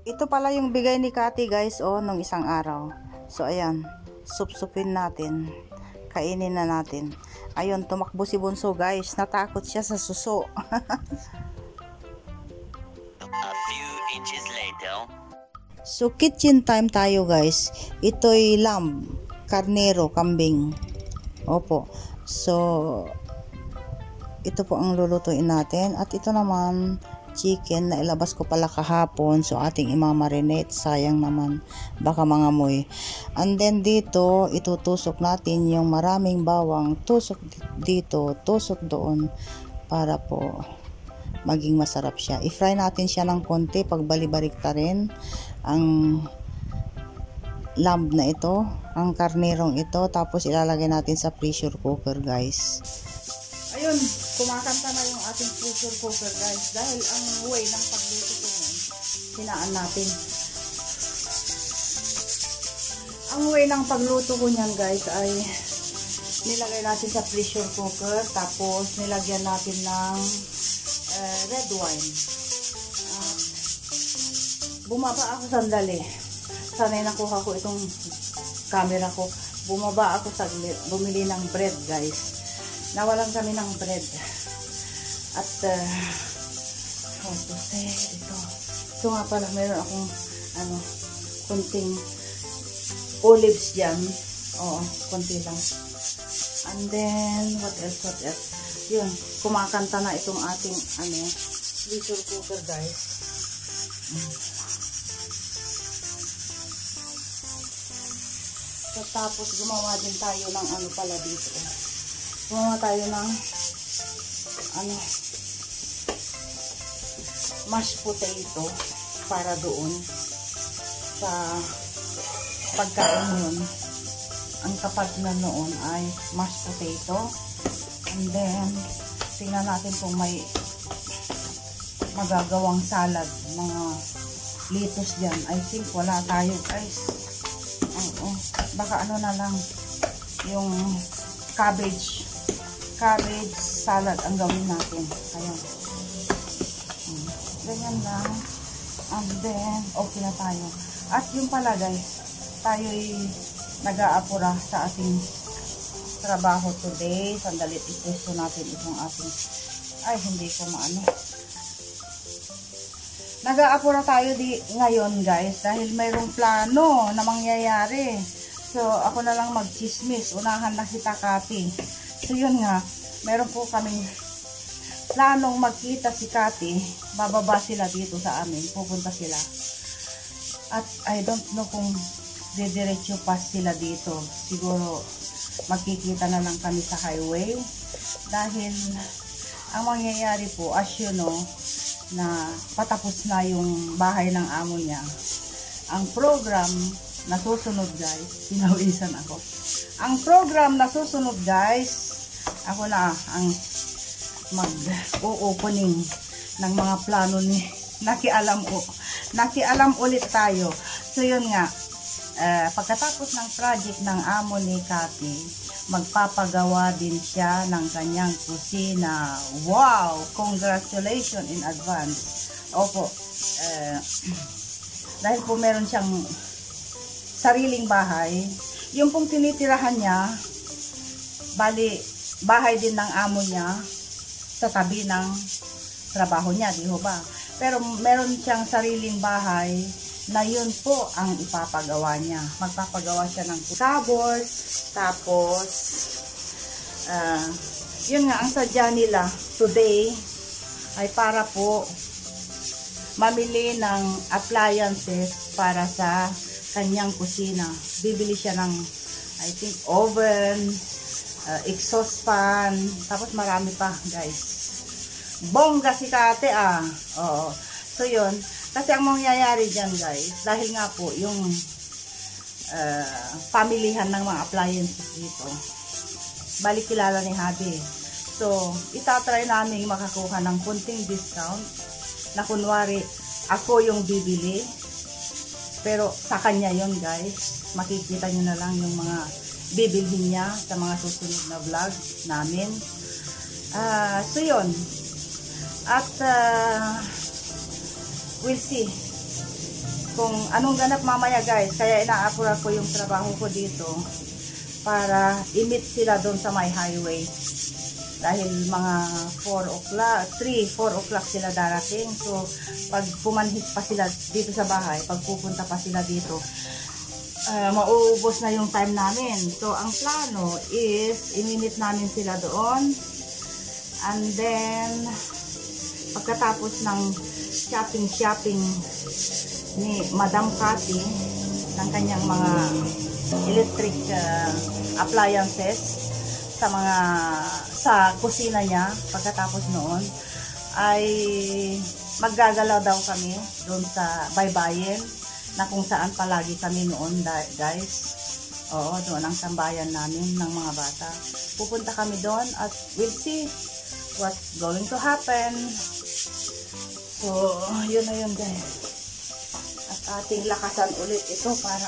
Ito pala yung bigay ni Kati guys, nung isang araw. So ayan, supsupin natin. Kainin na natin. Ayun, tumakbo si Bunso guys. Natakot siya sa suso. A few inches later. So kitchen time tayo guys. Ito'y lamb, karnero, kambing. Opo. So ito po ang lulutuin natin. At ito naman chicken na ilabas ko pala kahapon, so ating imamarinate, sayang naman baka mangamoy. And then dito itutusok natin yung maraming bawang, tusok dito, tusok doon para po maging masarap siya. I-fry natin siya ng konti, pagbali-balikta rin ang lamb na ito, ang karnerong ito, tapos ilalagay natin sa pressure cooker guys. Ayun, kumakanta na yung ating pressure cooker guys, dahil ang way ng pagluto ko ngayon, hinaan natin. Ang way ng pagluto ko niyan guys ay nilagay natin sa pressure cooker, tapos nilagyan natin ng red wine. Bumaba ako sandali. Sanay nakuha ko itong camera ko. Bumaba ako saglit, bumili ng bread guys. Nawalan kami ng bread. At how to say ito. Ito nga pala, meron akong kunting olives dyan. Oo, kunti lang. And then what else? Yun, kumakanta na itong ating pressure cooker guys. So tapos gumawa din tayo ng pala dito. Gumawa tayo ng mashed potato para doon sa pagkain yun. Ang kapag na noon ay mashed potato. And then tingnan natin kung may magagawang salad, mga lettuce dyan. I think wala tayo guys. Baka na lang yung cabbage salad ang gawin natin. Ayun. Ganyan lang. And then okay na tayo. At yung pala guys, tayo'y nag-aapura sa ating trabaho today. Sandali, ipusto natin itong ating hindi ko maano. Nag-aapura tayo ngayon guys dahil mayroong plano na mangyayari. So ako na lang mag-chismis. Unahan na si Kati. So yun nga, meron po kaming planong magkita si Kati. Bababa sila dito sa amin. Pupunta sila. At I don't know kung didiretso pa sila dito. Siguro magkikita na lang kami sa highway. Dahil ang mangyayari po, as you know, na patapos na yung bahay ng amo niya. Ang program na susunod guys, pinawisan ako. Ang program na susunod guys, ako na ang mag-o-opening ng mga plano ni nakialam ulit tayo. So yun nga, pagkatapos ng project ng amo ni Kati, magpapagawa din siya ng kanyang kusina. Wow! Congratulations in advance. Opo, dahil po meron siyang sariling bahay, yung pong tinitirahan niya, bali, bahay din ng amo niya sa tabi ng trabaho niya, di ba? Pero meron siyang sariling bahay na yun po ang ipapagawa niya. Magpapagawa siya ng cupboard, tapos yun nga, ang sadya nila today ay para po mamili ng appliances para sa kanyang kusina. Bibili siya ng I think oven, exhaust fan, tapos marami pa guys. Bongga si Kati Oo. So yun, kasi ang mangyayari dyan guys, dahil nga po yung pamilihan ng mga appliances dito, balik kilala ni Habi. So itatry namin makakuha ng kunting discount na kunwari ako yung bibili, pero sa kanya yun guys. Makikita nyo na lang yung mga bibilhin niya sa mga susunod na vlog namin. So yun, at we'll see kung anong ganap mamaya guys. Kaya inaapura ko yung trabaho ko dito para i-meet sila doon sa my highway. Dahil mga 4 o'clock, 4 o'clock sila darating. So, pag pumanhit pa sila dito sa bahay, pag pupunta pa sila dito, mauubos na yung time namin. So, ang plano is, i-meet namin sila doon. And then, pagkatapos ng shopping ni Madam Cathy, ng kanyang mga electric appliances, sa kusina niya, pagkatapos noon ay maggagalaw daw kami doon sa baybayin na kung saan palagi kami noon guys. Oo, doon ang tambayan namin ng mga bata. Pupunta kami doon at we'll see what's going to happen. So, yun na yun guys. At ating lakasan ulit ito para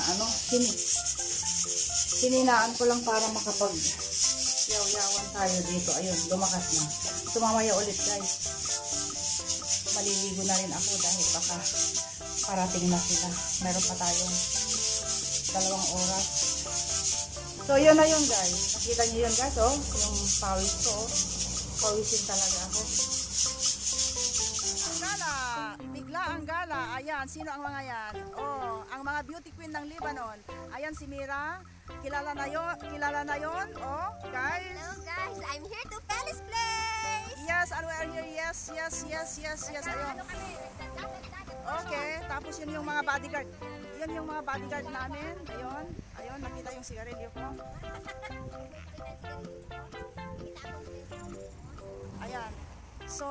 hininaan ko lang para makapag yaw-yawan tayo dito. Ayun, lumakas na. So, mamaya ulit guys. Maliligo na rin ako dahil baka parating na sila. Meron pa tayong 2 oras. So, yun na yun guys. Nakita niyo yun guys, oh. Yung pawis ko, oh. Pawisin talaga ako. Ang gala. Bigla ang gala. Ayan, sino ang mga yan? Oh, ang mga beauty queen ng Lebanon. Ayan si Mira. Kilala na yon, oh, guys. Hello guys, I'm here to Feli's Place. Yes, and we are here. Yes. Ayun. Okay, tapos yun yung mga bodyguard. Yun yung mga bodyguard namin. Ayun, nakita yung sigarilyo ko. Ayan. So,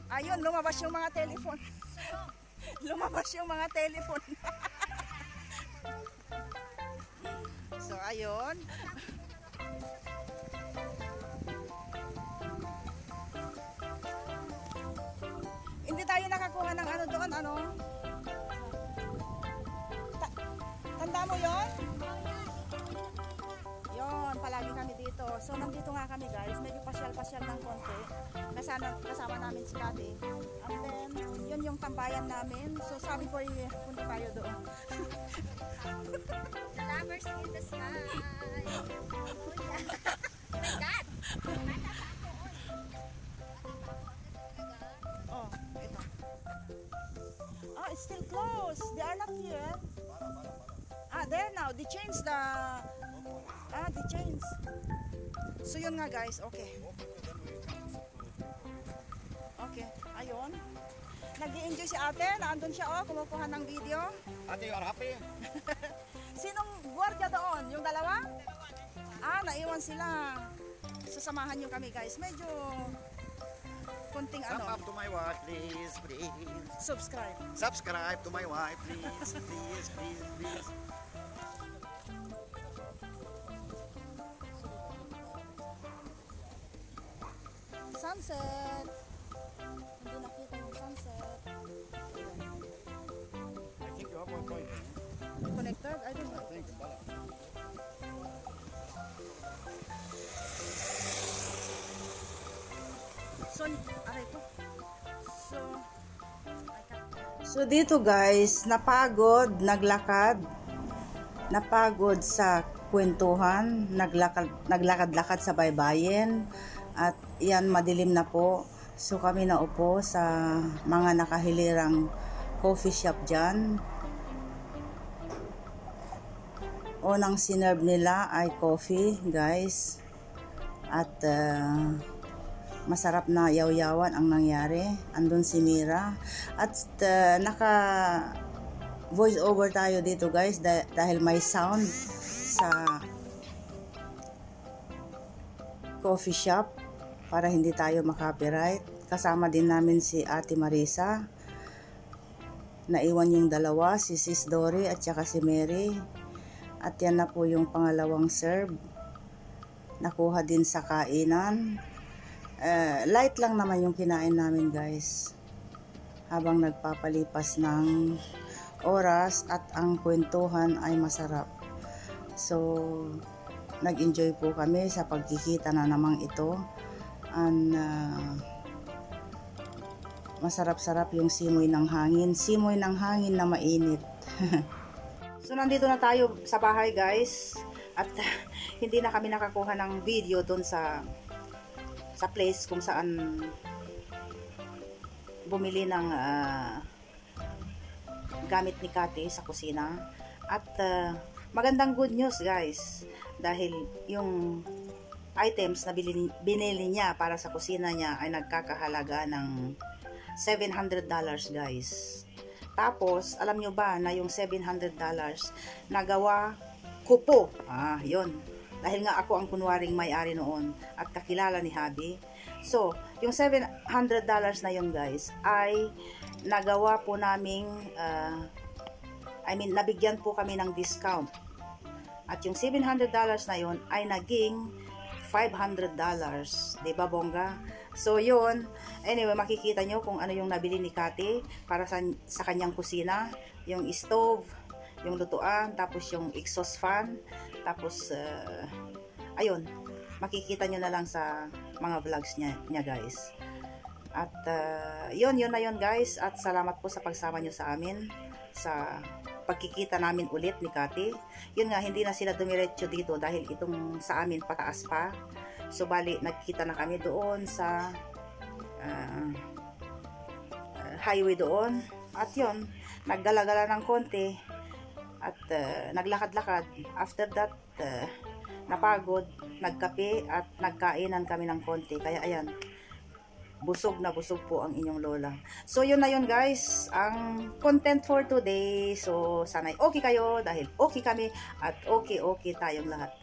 ayun, lumabas yung mga telephone. Lumabas yung mga telephone. So, ayun. Hindi tayo nakakuha ng ano doon, ano? Tanda mo yon? Yon, palagi kami dito. So, nandito nga kami guys. Medyo pasyal-pasyal ng konti. Kasama namin si Cathy. And then, yun yung tambayan namin. So, sabi ko, punta tayo doon. Lovers in the sky. Oh my God. Oh, ito. Oh, it's still closed. They are not here. There now. They changed the... they changed. So, yun nga guys. Okay. Okay. Ayun. Nag-i-enjoy si ate. Naandun siya, oh. Kumukuha ng video. Ate, you are happy? Sinong gwardiya doon? Yung dalawa? Naiwan sila. Sasamahan nyo kami guys. Medyo kunting Sub up to my wife, please. Subscribe. Subscribe to my wife, please. Please. Sunset. Hindi nakita yung sunset. I think you have one point. Connected? I don't know. I think pala. So, aray ko. So, dito guys, napagod, naglakad. Napagod sa kwentuhan, naglakad-lakad sa baybayin. At yan, madilim na po. So, kami naupo sa mga nakahilirang coffee shop dyan. Unang sinerve nila ay coffee, guys. At masarap na yaw-yawan ang nangyari. Andun si Mira. At naka voice over tayo dito, guys, dahil may sound sa coffee shop para hindi tayo makopyright. Kasama din namin si Ate Marisa. Naiwan yung dalawa, si Sis Dory at saka si Mary. At yan na po yung pangalawang serve. Nakuha din sa kainan. Light lang naman yung kinain namin, guys. Habang nagpapalipas ng oras at ang kwentuhan ay masarap. So, nag-enjoy po kami sa pagkikita na namang ito. And masarap-sarap yung simoy ng hangin. Simoy ng hangin na mainit. So, nandito na tayo sa bahay, guys. At hindi na kami nakakuha ng video doon sa place kung saan bumili ng gamit ni Kati sa kusina. At magandang good news, guys. Dahil yung items na binili niya para sa kusina niya ay nagkakahalaga ng $700, guys. Tapos, alam nyo ba na yung $700 nagawa ko po. Yun. Dahil nga ako ang kunwaring may-ari noon at kakilala ni Habi. So, yung $700 na yun, guys, ay nagawa po naming, nabigyan po kami ng discount. At yung $700 na yun ay naging $500. Diba, bongga? So, yun. Anyway, makikita nyo kung ano yung nabili ni Kati para sa kanyang kusina. Yung stove, yung lutuan, tapos yung exhaust fan, tapos, ayun, makikita nyo na lang sa mga vlogs niya guys. At, yun na yun, guys. At salamat po sa pagsama nyo sa amin, sa pagkikita namin ulit ni Kati. Yun nga, hindi na sila dumiretso dito dahil itong sa amin pataas pa. So, bali, nagkita na kami doon sa highway doon. At yun, naggala-gala ng konti. At naglakad-lakad. After that, napagod, nagkape at nagkainan kami ng konti. Kaya ayan, busog na busog po ang inyong lola. So yun na yun, guys, ang content for today. So sana'y okay kayo dahil okay kami at okay tayong lahat.